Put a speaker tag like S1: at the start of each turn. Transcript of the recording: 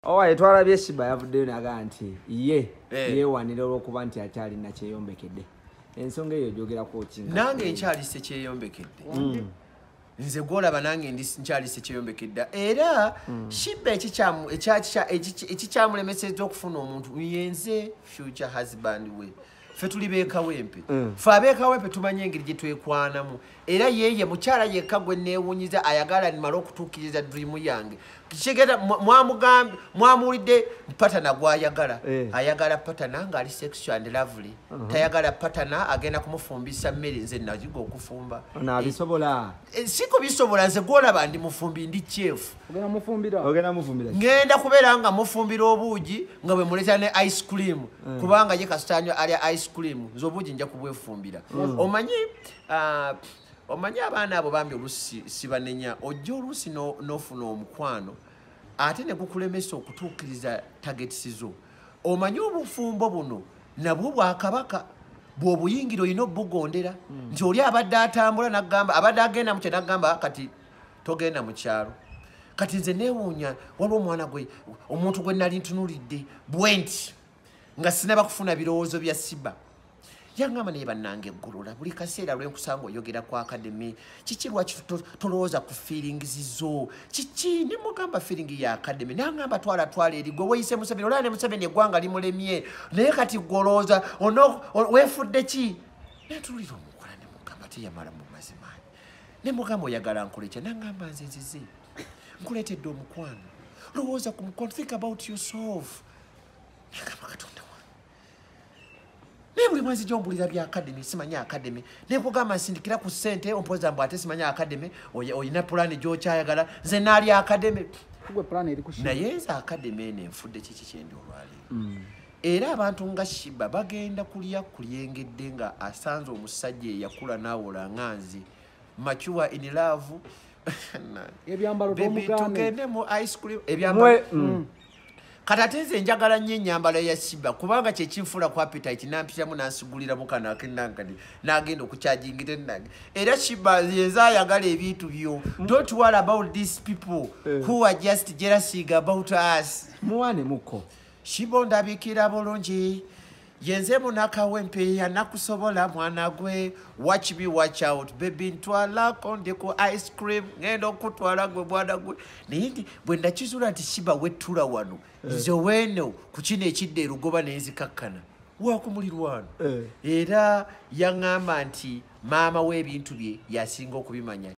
S1: Owaye twalabye Shiba yavuddeyo naga nti yeewanira olw'okuba nti akyali na kyeyombekedde. Ensonga eyo gyogerako kinga.
S2: Nange nkyali se kyeyombekedde. Nze gwolaba nange nkyali se kyeyombekedde. Era Shiba ekikyamulemesezza okufuna omuntu yenze future husband we. Ffe tuli beekawempe. Ffe abeekawempe tumanye engeri gye twekwanamu. Era yeye mukyala yekka gwe neewunyiza ayagala nimala okutuukiriza dream yange. Kigenda mwamuwulidde patana gw'ayagala. Ayagala patana ng'ali sexual and lovely. Tayagala patana agenda kumufumbisa mmere nze nagiga okufumba.
S1: Naabisobola.
S2: Si kubisobola nze gw'olaba ndi mufumbi ndi chef.
S1: Ogenda mufumbira.
S2: Ngenda kubeera nga mufumbira obuugi nga bwe muleta ne ice cream. Kubanga ye kasitanywa alya ice cream. Nze obuugi nja kubwefumbira. Omanyi abaana abo bambi oluusi sibanenya ojja oluusi n'ofuna omukwano ate ne gukulemesa okutuukiriza targets zo. Omanyi obufumbo buno nabwo bwakabaka bw'obuyingira olina obbugondera nti oli abadde atambula n'agamba abadde agenda mu kye n'agamba kati togenda mu kyalo. Kati nze neewuunya waliwo omwana gwe omuntu gwe nali ntunuulidde bwenti nga sinaba kufuna birowoozo bya Shiba. Yangamba naye bannange eggulula buli kaseera lwenkusanga oyogera ku academy kiki lwaki tolowooza ku feelings zo kiki ne mugamba feeling ya academy nangamba twala eri gwe weyise Museveni olaba ne Museveni eggwanga limulemye naye kati gwolowooza weefudde ki netulira omukola ne mugamba teyamala mu mazimaanyi ne mugamba oyagala nkole kya nangamba nze nzize nkuleetedde omukwano lowooza ku mukwano think about yourself nangamba Katonda ne buli mwezi gy'ombulira bya academy simanya academy ne kugamba nsindikira ku ssente ompoza mbu ate simanya academy oyina pulaani gy'okyayagala nze naali academy naye nze academy eno enfudde kiki kyendi olwaleero era abantu nga Shiba bagenda kulya kulyengedde nga asanze omusajja eyakula naawola nganzi mature in love tugende mu ice cream ebyambalo kati nze njagala nnyo ennyambala ya Shiba kubanga kye kinfuula ku appetite nampitamu nansigulira mu kana akennankadi n'agenda okukyajingira ennage. Era Shiba yenze ayagala ebintu byo. Don't worry about these people who are just jealousy about us.
S1: Muwane muko.
S2: Shiba ondabikira bulungi. Yenze munakawempe yanakusobola mwana gwe. Watch me watch out baby ntwala konde ku ice cream ngenda okutwala gwe bwana gwe. Naye bwe ndakizula nti Shiba wettula wano nze weeno ku kino ekidde erugoba nenzikakkana wakumulirwano era yaŋŋamba nti maama w'ebintu bye yasinga okubimanya.